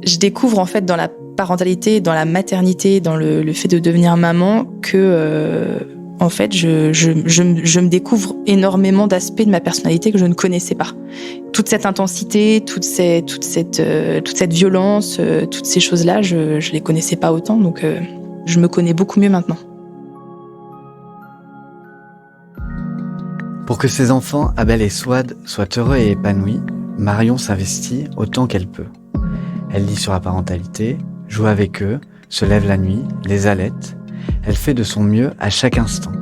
Je découvre en fait dans la parentalité, dans la maternité, dans le fait de devenir maman que en fait je me découvre énormément d'aspects de ma personnalité que je ne connaissais pas. Toute cette intensité, toute cette violence, toutes ces choses-là, je les connaissais pas autant, donc je me connais beaucoup mieux maintenant. Pour que ses enfants, Abel et Souad, soient heureux et épanouis, Marion s'investit autant qu'elle peut. Elle lit sur la parentalité, joue avec eux, se lève la nuit, les allaite. Elle fait de son mieux à chaque instant.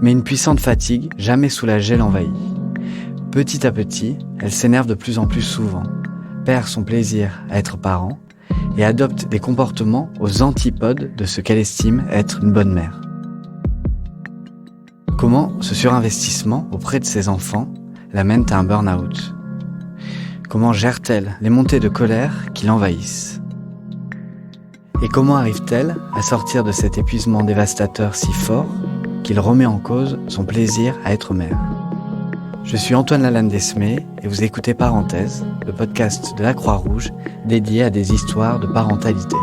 Mais une puissante fatigue, jamais soulagée, l'envahit. Petit à petit, elle s'énerve de plus en plus souvent, perd son plaisir à être parent et adopte des comportements aux antipodes de ce qu'elle estime être une bonne mère. Comment ce surinvestissement auprès de ses enfants l'amène à un burn-out ? Comment gère-t-elle les montées de colère qui l'envahissent ? Et comment arrive-t-elle à sortir de cet épuisement dévastateur si fort qu'il remet en cause son plaisir à être mère ? Je suis Antoine Lalanne-Desmé et vous écoutez Parenthèse, le podcast de la Croix-Rouge dédié à des histoires de parentalité.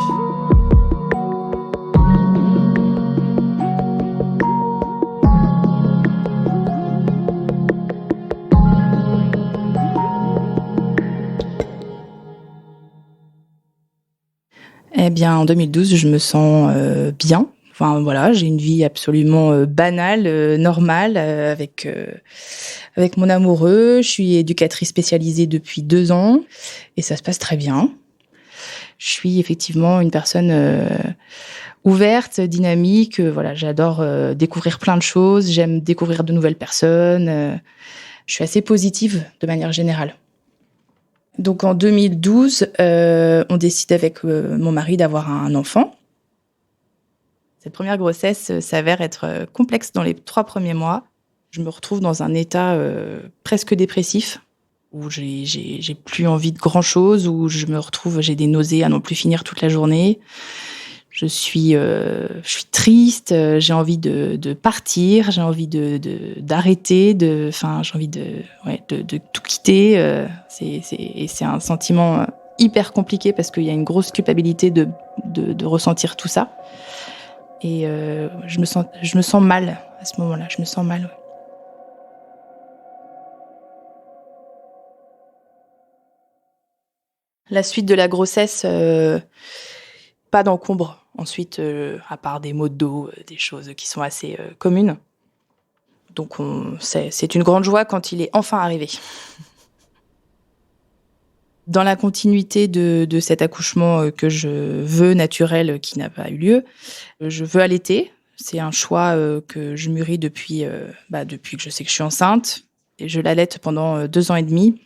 Eh bien, en 2012, je me sens bien. Enfin, voilà, j'ai une vie absolument banale, normale, avec mon amoureux. Je suis éducatrice spécialisée depuis 2 ans et ça se passe très bien. Je suis effectivement une personne ouverte, dynamique. Voilà, j'adore découvrir plein de choses. J'aime découvrir de nouvelles personnes. Je suis assez positive de manière générale. Donc en 2012, on décide avec mon mari d'avoir un enfant. Cette première grossesse s'avère être complexe dans les 3 premiers mois. Je me retrouve dans un état presque dépressif, où j'ai plus envie de grand-chose, où j'ai des nausées à n'en plus finir toute la journée. Je suis triste, j'ai envie de partir, j'ai envie d'arrêter, j'ai envie de tout quitter. C'est un sentiment hyper compliqué parce qu'il y a une grosse culpabilité de ressentir tout ça. Et je me sens mal à ce moment-là. Je me sens mal. Ouais. La suite de la grossesse, pas d'encombre. Ensuite, à part des maux de dos, des choses qui sont assez communes. Donc c'est une grande joie quand il est enfin arrivé. Dans la continuité de cet accouchement que je veux naturel, qui n'a pas eu lieu, je veux allaiter. C'est un choix que je mûris depuis que je sais que je suis enceinte. Et je l'allaite pendant 2 ans et demi,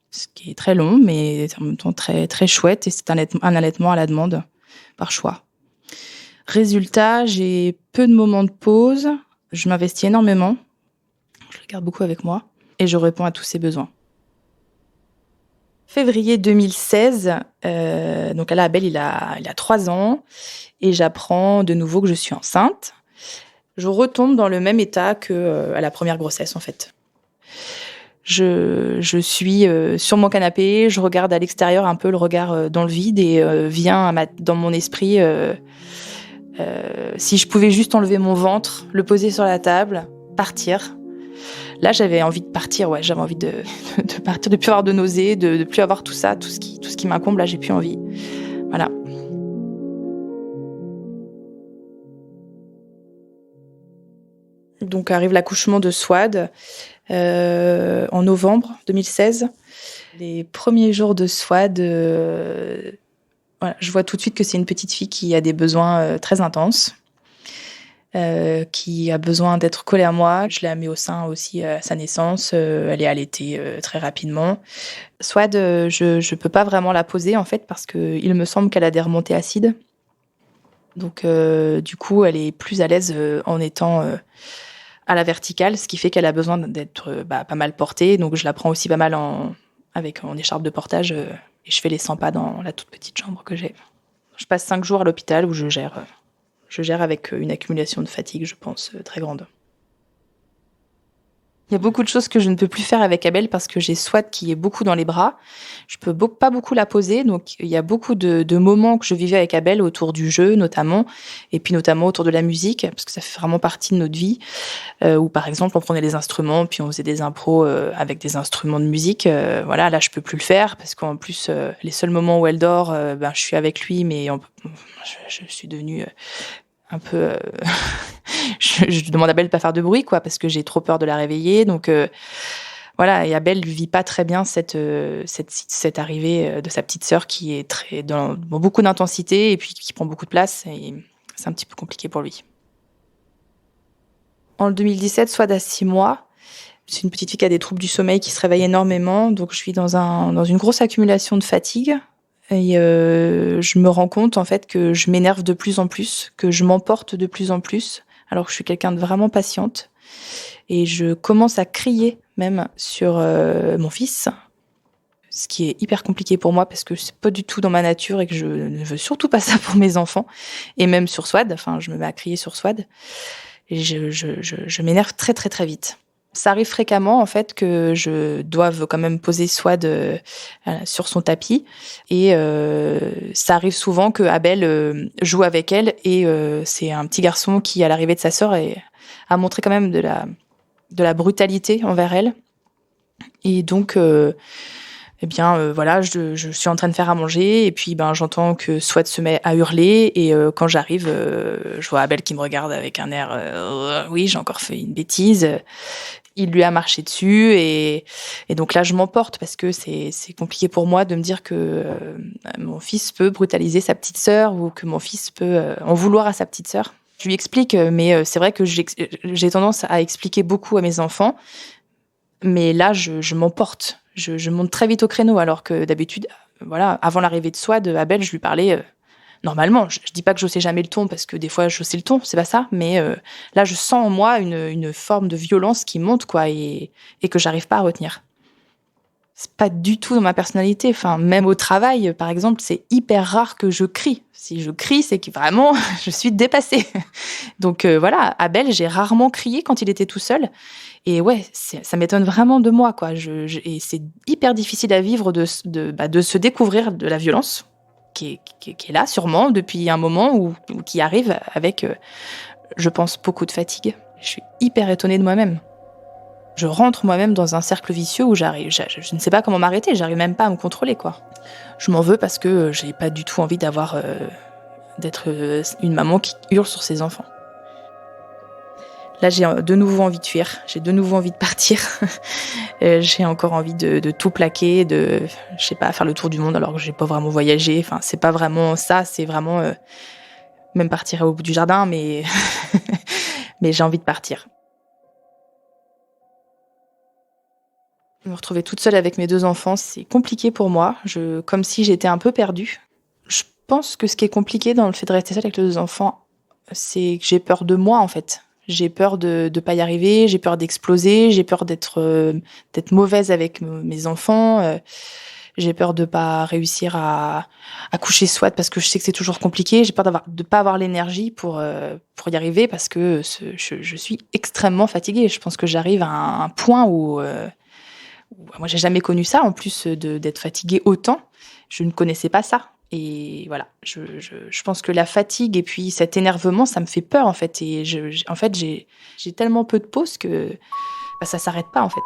ce qui est très long, mais en même temps très, très chouette. Et c'est un allaitement à la demande, par choix. Résultat, j'ai peu de moments de pause. Je m'investis énormément. Je le garde beaucoup avec moi. Et je réponds à tous ses besoins. Février 2016, donc là, Abel, il a 3 ans. Et j'apprends de nouveau que je suis enceinte. Je retombe dans le même état qu'à la première grossesse, en fait. Je suis sur mon canapé, je regarde à l'extérieur un peu le regard dans le vide et vient dans mon esprit si je pouvais juste enlever mon ventre, le poser sur la table, partir. Là, j'avais envie de partir, ouais, j'avais envie de partir, de plus avoir de nausées, de plus avoir tout ça, tout ce qui m'incombe, là, j'ai plus envie. Voilà. Donc arrive l'accouchement de Souad en novembre 2016. Les premiers jours de Souad, voilà, je vois tout de suite que c'est une petite fille qui a des besoins très intenses, qui a besoin d'être collée à moi. Je l'ai mis au sein aussi à sa naissance. Elle est allaitée très rapidement. Souad, je peux pas vraiment la poser en fait parce que il me semble qu'elle a des remontées acides. Donc du coup, elle est plus à l'aise en étant à la verticale, ce qui fait qu'elle a besoin d'être pas mal portée. Donc je la prends aussi pas mal en écharpe de portage et je fais les 100 pas dans la toute petite chambre que j'ai. Je passe 5 jours à l'hôpital où je gère avec une accumulation de fatigue, je pense, très grande. Il y a beaucoup de choses que je ne peux plus faire avec Abel parce que j'ai Swad qui est beaucoup dans les bras. Je peux pas beaucoup la poser, donc il y a beaucoup de moments que je vivais avec Abel autour du jeu notamment, et puis notamment autour de la musique, parce que ça fait vraiment partie de notre vie. Où par exemple on prenait les instruments, puis on faisait des impros avec des instruments de musique. Voilà, là je peux plus le faire parce qu'en plus les seuls moments où elle dort, je suis avec lui, mais je suis devenue un peu je demande à Abel de pas faire de bruit quoi parce que j'ai trop peur de la réveiller, donc voilà. Et Abel lui vit pas très bien cette arrivée de sa petite sœur qui est très dans beaucoup d'intensité et puis qui prend beaucoup de place, et c'est un petit peu compliqué pour lui. En 2017, Swad a 6 mois. C'est une petite fille qui a des troubles du sommeil, qui se réveille énormément, donc je suis dans une grosse accumulation de fatigue. Et je me rends compte en fait que je m'énerve de plus en plus, que je m'emporte de plus en plus, alors que je suis quelqu'un de vraiment patiente. Et je commence à crier même sur mon fils, ce qui est hyper compliqué pour moi parce que c'est pas du tout dans ma nature et que je ne veux surtout pas ça pour mes enfants. Et même sur Swad, enfin je me mets à crier sur Swad. Et je m'énerve très très très vite. Ça arrive fréquemment en fait que je doive quand même poser Swad sur son tapis, et ça arrive souvent que Abel joue avec elle, et c'est un petit garçon qui à l'arrivée de sa sœur a montré quand même de la brutalité envers elle, et donc voilà, je suis en train de faire à manger et puis j'entends que Swad se met à hurler, et quand j'arrive, je vois Abel qui me regarde avec un air oui, j'ai encore fait une bêtise. Il lui a marché dessus, et donc là je m'emporte parce que c'est compliqué pour moi de me dire que mon fils peut brutaliser sa petite sœur, ou que mon fils peut en vouloir à sa petite sœur. Je lui explique, mais c'est vrai que j'ai tendance à expliquer beaucoup à mes enfants, mais là je m'emporte. Je monte très vite au créneau, alors que d'habitude, voilà, avant l'arrivée de Swad, Abel, je lui parlais normalement. Je dis pas que je sais jamais le ton, parce que des fois je sais le ton, c'est pas ça, mais là je sens en moi une forme de violence qui monte, quoi, et que j'arrive pas à retenir. C'est pas du tout dans ma personnalité. Enfin, même au travail, par exemple, c'est hyper rare que je crie. Si je crie, c'est que vraiment je suis dépassée. Donc voilà, Abel, j'ai rarement crié quand il était tout seul. Et ouais, ça m'étonne vraiment de moi, quoi. Et c'est hyper difficile à vivre de se découvrir de la violence qui est là, sûrement, depuis un moment, ou qui arrive avec, je pense, beaucoup de fatigue. Je suis hyper étonnée de moi-même. Je rentre moi-même dans un cercle vicieux où je ne sais pas comment m'arrêter, j'arrive même pas à me contrôler, quoi. Je m'en veux parce que j'ai pas du tout envie d'être une maman qui hurle sur ses enfants. Là, j'ai de nouveau envie de fuir, j'ai de nouveau envie de partir. J'ai encore envie de tout plaquer, je sais pas, faire le tour du monde alors que j'ai pas vraiment voyagé. Enfin, c'est pas vraiment ça, c'est vraiment même partir au bout du jardin, mais mais j'ai envie de partir. Me retrouver toute seule avec mes 2 enfants, c'est compliqué pour moi, comme si j'étais un peu perdue. Je pense que ce qui est compliqué dans le fait de rester seule avec les 2 enfants, c'est que j'ai peur de moi, en fait. J'ai peur de pas y arriver, j'ai peur d'exploser, j'ai peur d'être mauvaise avec mes enfants, j'ai peur de pas réussir à coucher Swad parce que je sais que c'est toujours compliqué, j'ai peur de pas avoir l'énergie pour y arriver parce que je suis extrêmement fatiguée. Je pense que j'arrive à un point où moi j'ai jamais connu ça, en plus d'être fatiguée autant, je ne connaissais pas ça. Et voilà, je pense que la fatigue et puis cet énervement, ça me fait peur, en fait. Et en fait, j'ai tellement peu de pauses que ça s'arrête pas, en fait.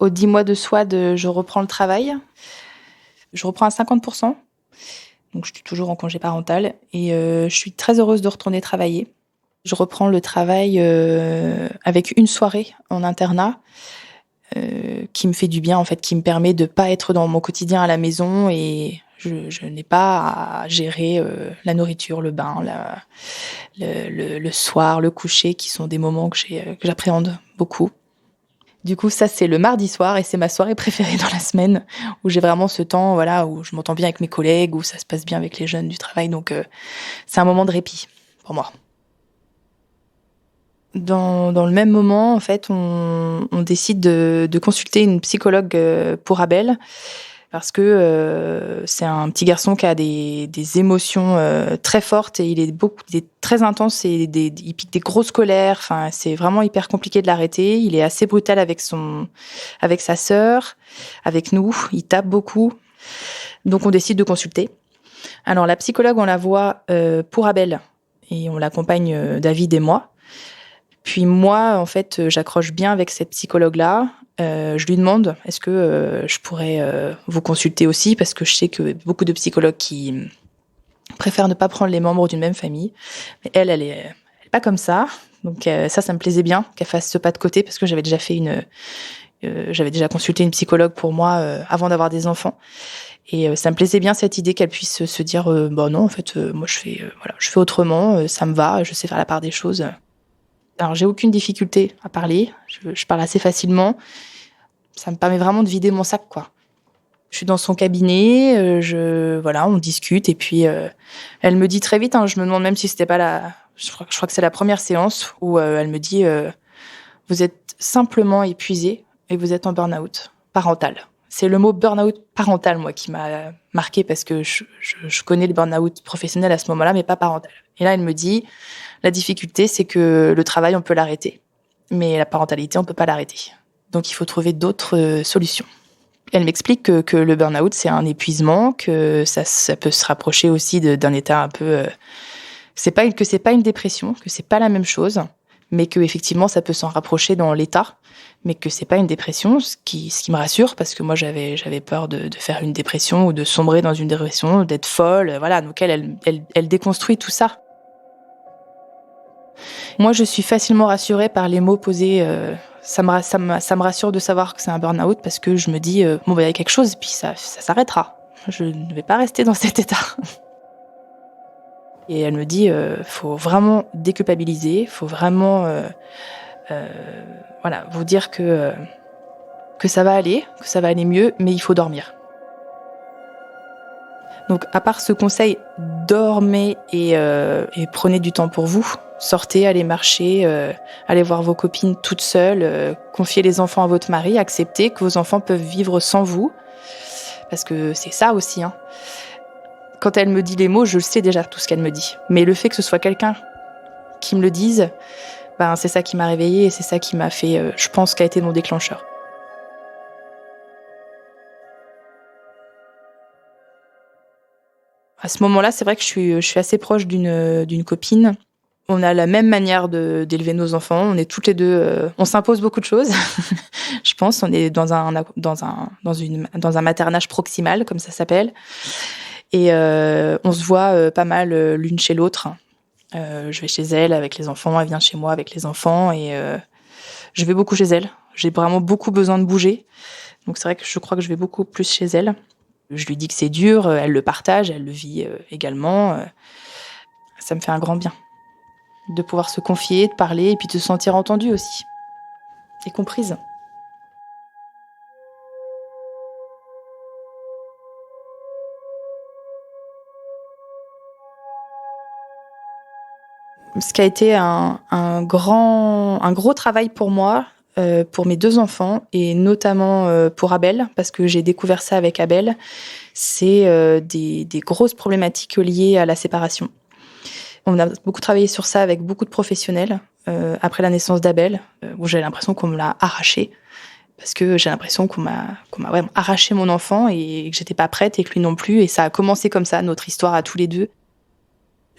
Aux 10 mois de Swad, je reprends le travail. Je reprends à 50%. Donc, je suis toujours en congé parental. Et je suis très heureuse de retourner travailler. Je reprends le travail avec une soirée en internat qui me fait du bien, en fait, qui me permet de pas être dans mon quotidien à la maison, et je n'ai pas à gérer la nourriture, le bain, le soir, le coucher, qui sont des moments que j'appréhende beaucoup. Du coup, ça, c'est le mardi soir, et c'est ma soirée préférée dans la semaine, où j'ai vraiment ce temps, voilà, où je m'entends bien avec mes collègues, où ça se passe bien avec les jeunes du travail. Donc, c'est un moment de répit pour moi. Dans le même moment, en fait, on décide de consulter une psychologue pour Abel. parce que c'est un petit garçon qui a des émotions très fortes et il est très intense et il pique des grosses colères. Enfin, c'est vraiment hyper compliqué de l'arrêter. Il est assez brutal avec sa sœur, avec nous. Il tape beaucoup. Donc, on décide de consulter. Alors, la psychologue, on la voit pour Abel et on l'accompagne David et moi. Puis moi, en fait, j'accroche bien avec cette psychologue-là. Je lui demande, est-ce que je pourrais vous consulter aussi, parce que je sais que beaucoup de psychologues qui préfèrent ne pas prendre les membres d'une même famille. Mais elle est pas comme ça. Donc ça me plaisait bien qu'elle fasse ce pas de côté, parce que j'avais déjà consulté une psychologue pour moi avant d'avoir des enfants. Et ça me plaisait bien cette idée qu'elle puisse se dire, non, en fait, moi je fais autrement, ça me va, je sais faire la part des choses. Alors, j'ai aucune difficulté à parler. Je parle assez facilement. Ça me permet vraiment de vider mon sac, quoi. Je suis dans son cabinet, on discute et puis elle me dit très vite, je me demande même si c'était pas je crois que c'est la première séance où elle me dit vous êtes simplement épuisé et vous êtes en burn-out parental. C'est le mot burn-out parental, moi, qui m'a marqué, parce que je connais le burn-out professionnel à ce moment-là, mais pas parental. Et là, elle me dit, la difficulté, c'est que le travail, on peut l'arrêter, mais la parentalité, on peut pas l'arrêter. Donc, il faut trouver d'autres solutions. Elle m'explique que le burn-out, c'est un épuisement, que ça peut se rapprocher aussi d'un état un peu... c'est pas une dépression, que c'est pas la même chose, mais que effectivement, ça peut s'en rapprocher dans l'état, mais que c'est pas une dépression, ce qui me rassure, parce que moi, j'avais peur de faire une dépression ou de sombrer dans une dépression, d'être folle, voilà. Donc elle déconstruit tout ça. Moi, je suis facilement rassurée par les mots posés. Ça me rassure de savoir que c'est un burn-out, parce que je me dis, il y a quelque chose, et puis ça s'arrêtera. Je ne vais pas rester dans cet état. Et elle me dit, faut vraiment déculpabiliser, faut vraiment vous dire que ça va aller mieux, mais il faut dormir. Donc, à part ce conseil, dormez et prenez du temps pour vous. Sortez, allez marcher, allez voir vos copines toutes seules, confiez les enfants à votre mari, acceptez que vos enfants peuvent vivre sans vous, parce que c'est ça aussi, hein. Quand elle me dit les mots, je sais déjà tout ce qu'elle me dit. Mais le fait que ce soit quelqu'un qui me le dise, c'est ça qui m'a réveillée et c'est ça qui m'a fait, je pense, qu'a été mon déclencheur. À ce moment-là, c'est vrai que je suis assez proche d'une copine. On a la même manière d'élever nos enfants. On est toutes les deux, on s'impose beaucoup de choses. Je pense, on est dans un maternage proximal, comme ça s'appelle. Et on se voit pas mal l'une chez l'autre. Je vais chez elle avec les enfants, elle vient chez moi avec les enfants, et je vais beaucoup chez elle. J'ai vraiment beaucoup besoin de bouger. Donc c'est vrai que je crois que je vais beaucoup plus chez elle. Je lui dis que c'est dur, elle le partage, elle le vit également. Ça me fait un grand bien de pouvoir se confier, de parler, et puis de se sentir entendue aussi, et comprise. Ce qui a été un gros travail pour moi, pour mes 2 enfants, et notamment pour Abel, parce que j'ai découvert ça avec Abel, c'est des grosses problématiques liées à la séparation. On a beaucoup travaillé sur ça avec beaucoup de professionnels après la naissance d'Abel, où j'ai l'impression qu'on me l'a arraché, parce que j'ai l'impression qu'on m'a vraiment arraché mon enfant et que j'étais pas prête et que lui non plus, et ça a commencé comme ça, notre histoire à tous les deux.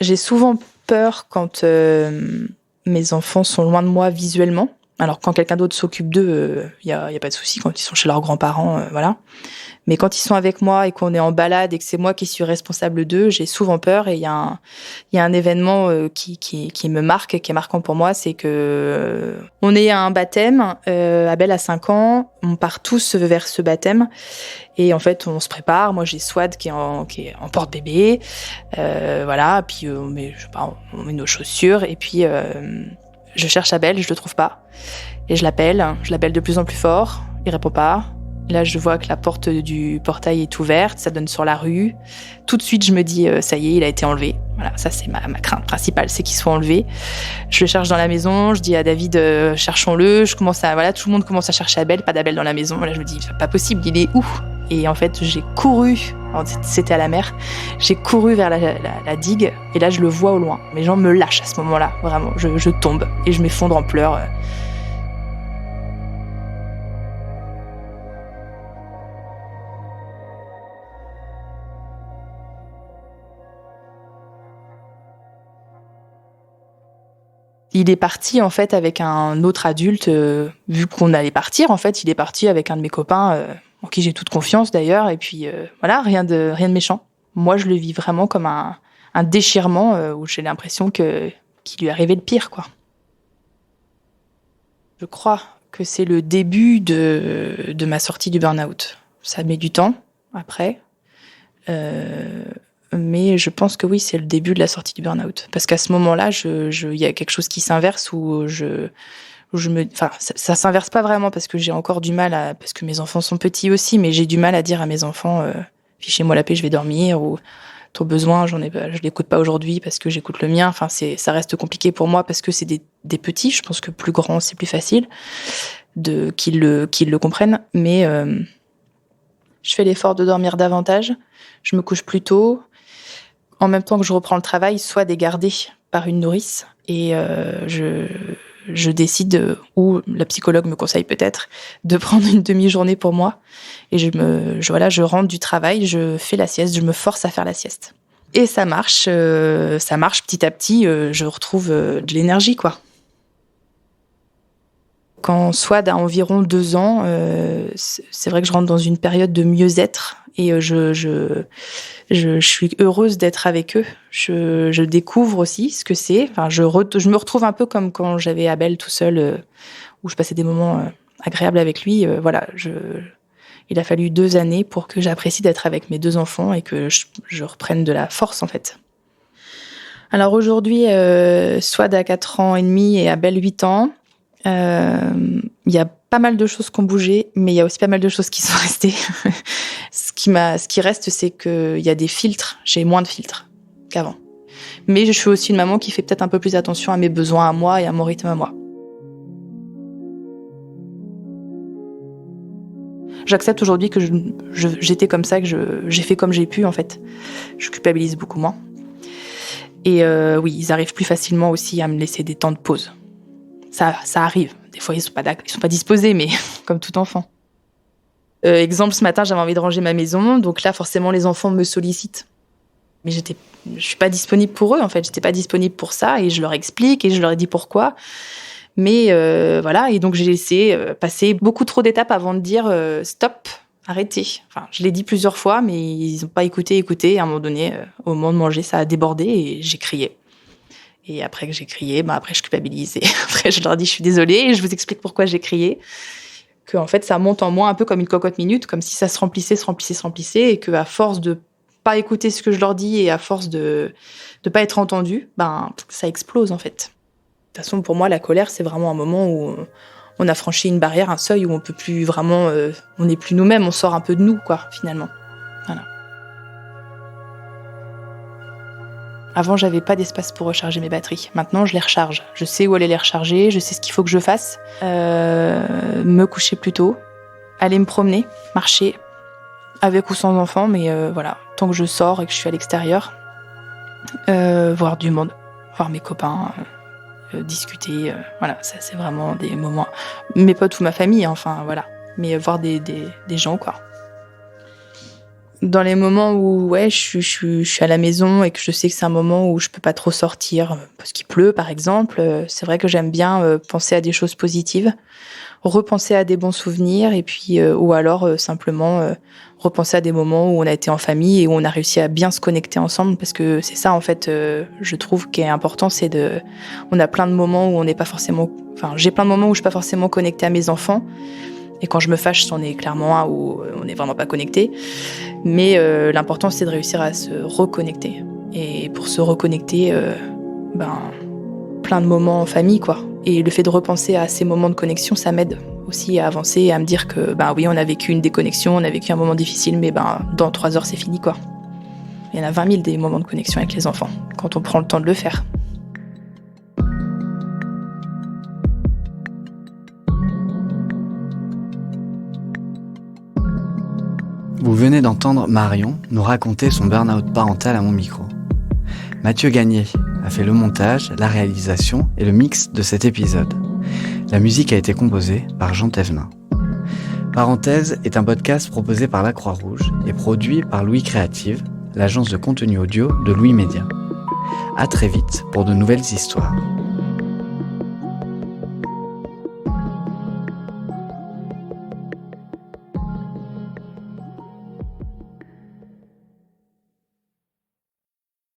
J'ai souvent peur quand mes enfants sont loin de moi visuellement. Alors quand quelqu'un d'autre s'occupe d'eux, y a pas de souci. Quand ils sont chez leurs grands-parents, voilà. Mais quand ils sont avec moi et qu'on est en balade et que c'est moi qui suis responsable d'eux, j'ai souvent peur. Et il y a un événement qui me marque, qui est marquant pour moi, c'est que on est à un baptême. Abel a 5 ans, on part tous vers ce baptême. Et en fait, on se prépare. Moi, j'ai Swad qui est en porte-bébé. Voilà. Puis on met nos chaussures. Et puis je cherche Abel, je le trouve pas. Et je l'appelle de plus en plus fort. Il répond pas. Et là, je vois que la porte du portail est ouverte, ça donne sur la rue. Tout de suite, je me dis, ça y est, il a été enlevé. Voilà, ça c'est ma crainte principale, c'est qu'il soit enlevé. Je le cherche dans la maison, je dis à David, cherchons-le. Tout le monde commence à chercher Abel, pas d'Abel dans la maison. Là, je me dis, c'est pas possible, il est où? Et en fait, j'ai couru, c'était à la mer, j'ai couru vers la digue, et là, je le vois au loin. Mes jambes me lâchent à ce moment-là, vraiment. Je tombe, et je m'effondre en pleurs. Il est parti en fait avec un autre adulte, vu qu'on allait partir. En fait, il est parti avec un de mes copains, en qui j'ai toute confiance d'ailleurs. Et puis voilà, rien de méchant. Moi, je le vis vraiment comme un déchirement où j'ai l'impression qu'il lui est arrivé le pire, quoi. Je crois que c'est le début de ma sortie du burn-out. Ça met du temps après. Mais je pense que oui, c'est le début de la sortie du burn-out. Parce qu'à ce moment-là, il y a quelque chose qui s'inverse ça s'inverse pas vraiment parce que j'ai encore du mal parce que mes enfants sont petits aussi, mais j'ai du mal à dire à mes enfants, fichez-moi la paix, je vais dormir, ou ton besoin, je l'écoute pas aujourd'hui parce que j'écoute le mien. Enfin, ça reste compliqué pour moi parce que c'est des petits. Je pense que plus grands, c'est plus facile qu'ils le comprennent. Mais, je fais l'effort de dormir davantage. Je me couche plus tôt. En même temps que je reprends le travail, soit gardé par une nourrice. Et je décide, ou la psychologue me conseille peut-être, de prendre une demi-journée pour moi. Et je rentre du travail, je fais la sieste, je me force à faire la sieste. Et ça marche petit à petit, je retrouve de l'énergie, quoi. Quand Swad a environ 2 ans, c'est vrai que je rentre dans une période de mieux-être et je suis heureuse d'être avec eux. Je découvre aussi ce que c'est. Enfin, je me retrouve un peu comme quand j'avais Abel tout seul, où je passais des moments agréables avec lui. Voilà, il a fallu 2 années pour que j'apprécie d'être avec mes 2 enfants et que je reprenne de la force, en fait. Alors aujourd'hui, Swad a 4 ans et demi et Abel 8 ans. Il y a pas mal de choses qui ont bougé, mais il y a aussi pas mal de choses qui sont restées. Ce qui reste, c'est qu'il y a des filtres. J'ai moins de filtres qu'avant. Mais je suis aussi une maman qui fait peut-être un peu plus attention à mes besoins à moi et à mon rythme à moi. J'accepte aujourd'hui que j'étais comme ça, que j'ai fait comme j'ai pu, en fait. Je culpabilise beaucoup moins. Et oui, ils arrivent plus facilement aussi à me laisser des temps de pause. Ça arrive. Des fois, ils sont pas disposés, mais comme tout enfant. Exemple, ce matin, j'avais envie de ranger ma maison, donc là, forcément, les enfants me sollicitent. Mais je suis pas disponible pour eux, en fait. J'étais pas disponible pour ça, et je leur explique, et je leur ai dit pourquoi. Mais voilà, et donc j'ai laissé passer beaucoup trop d'étapes avant de dire stop, arrêtez. Enfin, je l'ai dit plusieurs fois, mais ils n'ont pas écouté. Et à un moment donné, au moment de manger, ça a débordé, et j'ai crié. Et après que j'ai crié, après je culpabilise. Et après je leur dis je suis désolée et je vous explique pourquoi j'ai crié. Que en fait ça monte en moi un peu comme une cocotte minute, comme si ça se remplissait. Et que à force de pas écouter ce que je leur dis et à force de pas être entendu, ça explose en fait. De toute façon pour moi la colère c'est vraiment un moment où on a franchi une barrière, un seuil où on peut plus vraiment, on n'est plus nous-mêmes, on sort un peu de nous quoi finalement. Voilà. Avant, j'avais pas d'espace pour recharger mes batteries. Maintenant, je les recharge. Je sais où aller les recharger, je sais ce qu'il faut que je fasse. Me coucher plus tôt, aller me promener, marcher, avec ou sans enfant, mais voilà, tant que je sors et que je suis à l'extérieur, voir du monde, voir mes copains, discuter, voilà, ça c'est vraiment des moments. Mes potes ou ma famille, enfin voilà, mais voir des gens, quoi. Dans les moments où je suis à la maison et que je sais que c'est un moment où je peux pas trop sortir parce qu'il pleut par exemple, c'est vrai que j'aime bien penser à des choses positives, repenser à des bons souvenirs et puis ou alors simplement repenser à des moments où on a été en famille et où on a réussi à bien se connecter ensemble parce que c'est ça en fait je trouve qui est important, on a plein de moments où on n'est pas forcément j'ai plein de moments où je suis pas forcément connectée à mes enfants. Et quand je me fâche, c'en est clairement un où on n'est vraiment pas connecté. Mais l'important, c'est de réussir à se reconnecter. Et pour se reconnecter, plein de moments en famille, quoi. Et le fait de repenser à ces moments de connexion, ça m'aide aussi à avancer et à me dire que oui, on a vécu une déconnexion, on a vécu un moment difficile, mais dans 3 heures c'est fini quoi. Il y en a 20 000 des moments de connexion avec les enfants, quand on prend le temps de le faire. Vous venez d'entendre Marion nous raconter son burn-out parental à mon micro. Mathieu Gagné a fait le montage, la réalisation et le mix de cet épisode. La musique a été composée par Jean Thévenin. Parenthèse est un podcast proposé par la Croix-Rouge et produit par Louis Créative, l'agence de contenu audio de Louis Média. À très vite pour de nouvelles histoires.